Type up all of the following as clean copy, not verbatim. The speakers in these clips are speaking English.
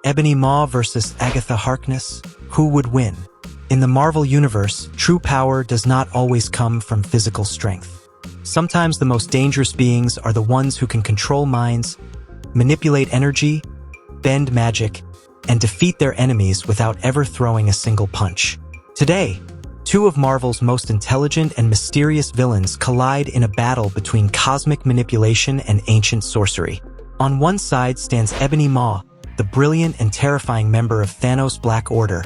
Ebony Maw versus Agatha Harkness, who would win? In the Marvel Universe, true power does not always come from physical strength. Sometimes the most dangerous beings are the ones who can control minds, manipulate energy, bend magic, and defeat their enemies without ever throwing a single punch. Today, two of Marvel's most intelligent and mysterious villains collide in a battle between cosmic manipulation and ancient sorcery. On one side stands Ebony Maw, the brilliant and terrifying member of Thanos Black Order,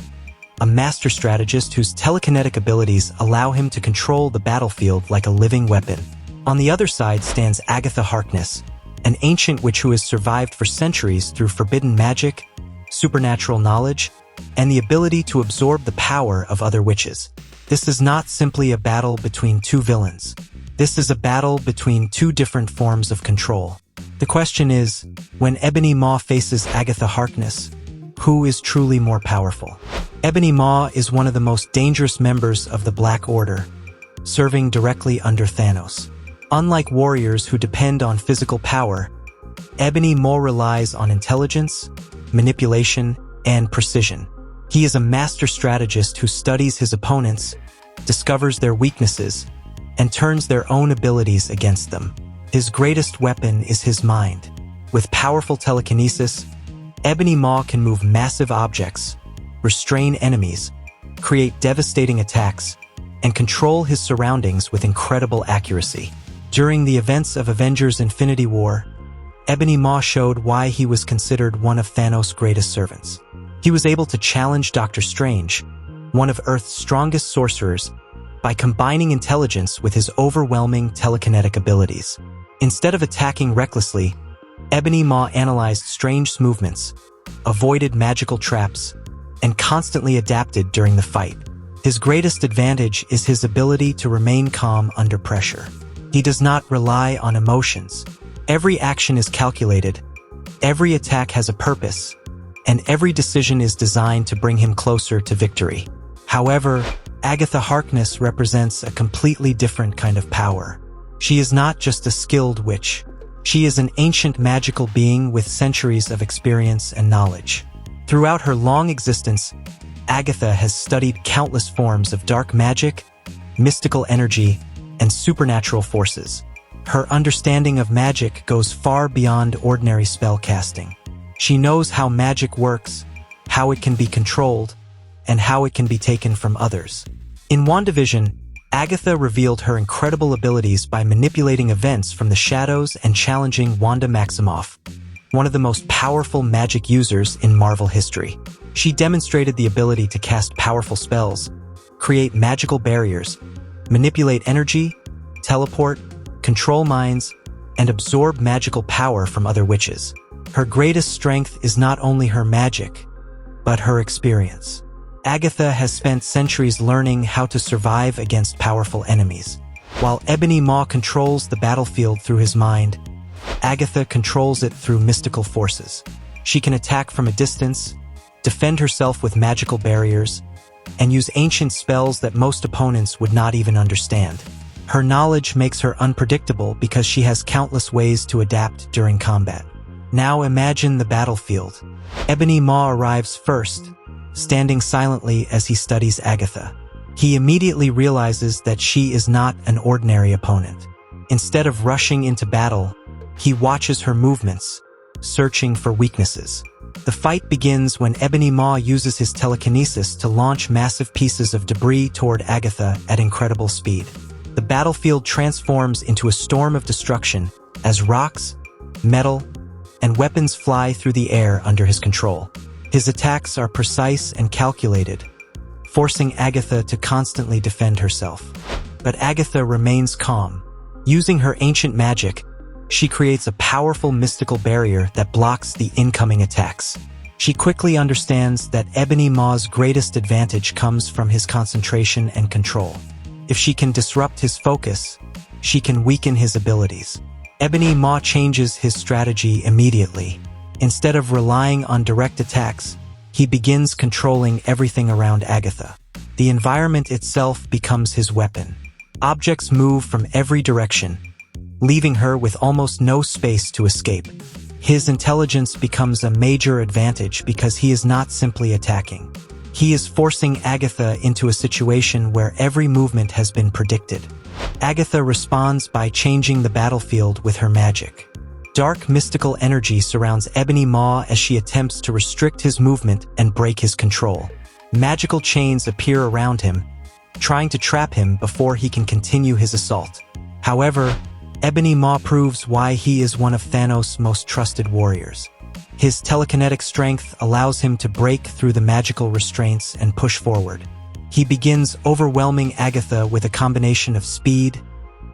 a master strategist whose telekinetic abilities allow him to control the battlefield like a living weapon. On the other side stands Agatha Harkness, an ancient witch who has survived for centuries through forbidden magic, supernatural knowledge, and the ability to absorb the power of other witches. This is not simply a battle between two villains. This is a battle between two different forms of control. The question is, when Ebony Maw faces Agatha Harkness, who is truly more powerful? Ebony Maw is one of the most dangerous members of the Black Order, serving directly under Thanos. Unlike warriors who depend on physical power, Ebony Maw relies on intelligence, manipulation, and precision. He is a master strategist who studies his opponents, discovers their weaknesses, and turns their own abilities against them. His greatest weapon is his mind. With powerful telekinesis, Ebony Maw can move massive objects, restrain enemies, create devastating attacks, and control his surroundings with incredible accuracy. During the events of Avengers Infinity War, Ebony Maw showed why he was considered one of Thanos' greatest servants. He was able to challenge Doctor Strange, one of Earth's strongest sorcerers, by combining intelligence with his overwhelming telekinetic abilities. Instead of attacking recklessly, Ebony Maw analyzed Strange's movements, avoided magical traps, and constantly adapted during the fight. His greatest advantage is his ability to remain calm under pressure. He does not rely on emotions. Every action is calculated, every attack has a purpose, and every decision is designed to bring him closer to victory. However, Agatha Harkness represents a completely different kind of power. She is not just a skilled witch. She is an ancient magical being with centuries of experience and knowledge. Throughout her long existence, Agatha has studied countless forms of dark magic, mystical energy, and supernatural forces. Her understanding of magic goes far beyond ordinary spell casting. She knows how magic works, how it can be controlled, and how it can be taken from others. In WandaVision, Agatha revealed her incredible abilities by manipulating events from the shadows and challenging Wanda Maximoff, one of the most powerful magic users in Marvel history. She demonstrated the ability to cast powerful spells, create magical barriers, manipulate energy, teleport, control minds, and absorb magical power from other witches. Her greatest strength is not only her magic, but her experience. Agatha has spent centuries learning how to survive against powerful enemies. While Ebony Maw controls the battlefield through his mind, Agatha controls it through mystical forces. She can attack from a distance, defend herself with magical barriers, and use ancient spells that most opponents would not even understand. Her knowledge makes her unpredictable because she has countless ways to adapt during combat. Now imagine the battlefield. Ebony Maw arrives first, standing silently as he studies Agatha. He immediately realizes that she is not an ordinary opponent. Instead of rushing into battle, he watches her movements, searching for weaknesses. The fight begins when Ebony Maw uses his telekinesis to launch massive pieces of debris toward Agatha at incredible speed. The battlefield transforms into a storm of destruction as rocks, metal, and weapons fly through the air under his control. His attacks are precise and calculated, forcing Agatha to constantly defend herself. But Agatha remains calm. Using her ancient magic, she creates a powerful mystical barrier that blocks the incoming attacks. She quickly understands that Ebony Maw's greatest advantage comes from his concentration and control. If she can disrupt his focus, she can weaken his abilities. Ebony Maw changes his strategy immediately. Instead of relying on direct attacks, he begins controlling everything around Agatha. The environment itself becomes his weapon. Objects move from every direction, leaving her with almost no space to escape. His intelligence becomes a major advantage because he is not simply attacking. He is forcing Agatha into a situation where every movement has been predicted. Agatha responds by changing the battlefield with her magic. Dark mystical energy surrounds Ebony Maw as she attempts to restrict his movement and break his control. Magical chains appear around him, trying to trap him before he can continue his assault. However, Ebony Maw proves why he is one of Thanos' most trusted warriors. His telekinetic strength allows him to break through the magical restraints and push forward. He begins overwhelming Agatha with a combination of speed,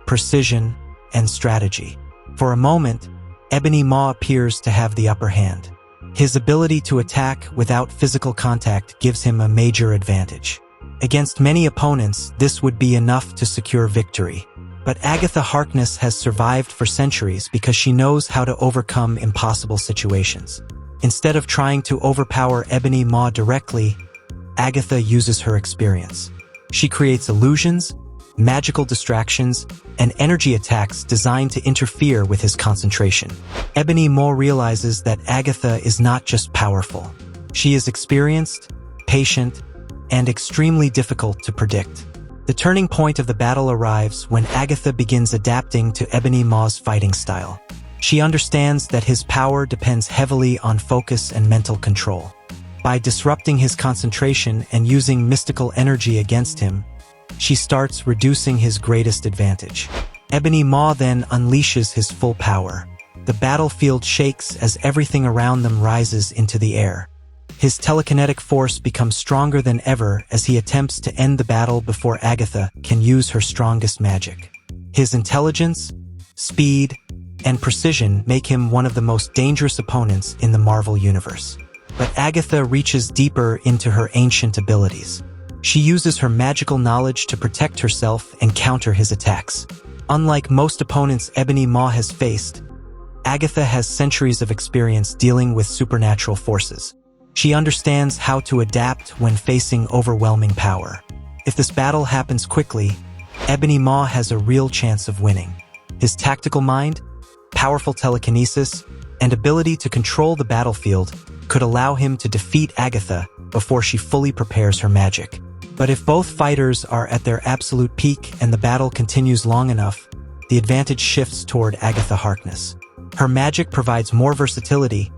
precision, and strategy. For a moment, Ebony Maw appears to have the upper hand. His ability to attack without physical contact gives him a major advantage. Against many opponents, this would be enough to secure victory. But Agatha Harkness has survived for centuries because she knows how to overcome impossible situations. Instead of trying to overpower Ebony Maw directly, Agatha uses her experience. She creates illusions, magical distractions, and energy attacks designed to interfere with his concentration. Ebony Maw realizes that Agatha is not just powerful. She is experienced, patient, and extremely difficult to predict. The turning point of the battle arrives when Agatha begins adapting to Ebony Maw's fighting style. She understands that his power depends heavily on focus and mental control. By disrupting his concentration and using mystical energy against him, she starts reducing his greatest advantage. Ebony Maw then unleashes his full power. The battlefield shakes as everything around them rises into the air. His telekinetic force becomes stronger than ever as he attempts to end the battle before Agatha can use her strongest magic. His intelligence, speed, and precision make him one of the most dangerous opponents in the Marvel Universe. But Agatha reaches deeper into her ancient abilities. She uses her magical knowledge to protect herself and counter his attacks. Unlike most opponents Ebony Maw has faced, Agatha has centuries of experience dealing with supernatural forces. She understands how to adapt when facing overwhelming power. If this battle happens quickly, Ebony Maw has a real chance of winning. His tactical mind, powerful telekinesis, and ability to control the battlefield could allow him to defeat Agatha before she fully prepares her magic. But if both fighters are at their absolute peak and the battle continues long enough, the advantage shifts toward Agatha Harkness. Her magic provides more versatility,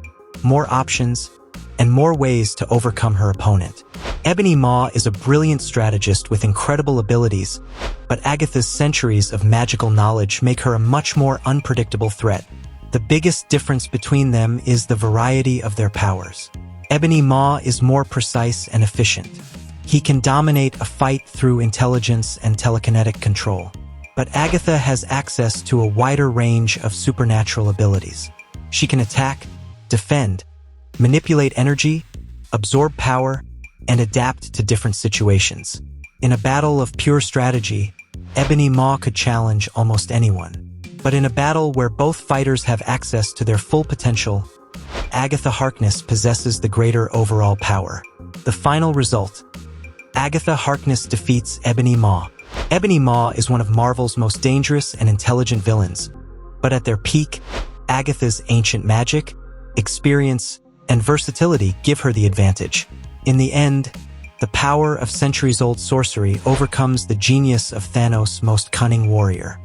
more options, and more ways to overcome her opponent. Ebony Maw is a brilliant strategist with incredible abilities, but Agatha's centuries of magical knowledge make her a much more unpredictable threat. The biggest difference between them is the variety of their powers. Ebony Maw is more precise and efficient. He can dominate a fight through intelligence and telekinetic control. But Agatha has access to a wider range of supernatural abilities. She can attack, defend, manipulate energy, absorb power, and adapt to different situations. In a battle of pure strategy, Ebony Maw could challenge almost anyone. But in a battle where both fighters have access to their full potential, Agatha Harkness possesses the greater overall power. The final result: Agatha Harkness defeats Ebony Maw. Ebony Maw is one of Marvel's most dangerous and intelligent villains, but at their peak, Agatha's ancient magic, experience, and versatility give her the advantage. In the end, the power of centuries-old sorcery overcomes the genius of Thanos' most cunning warrior.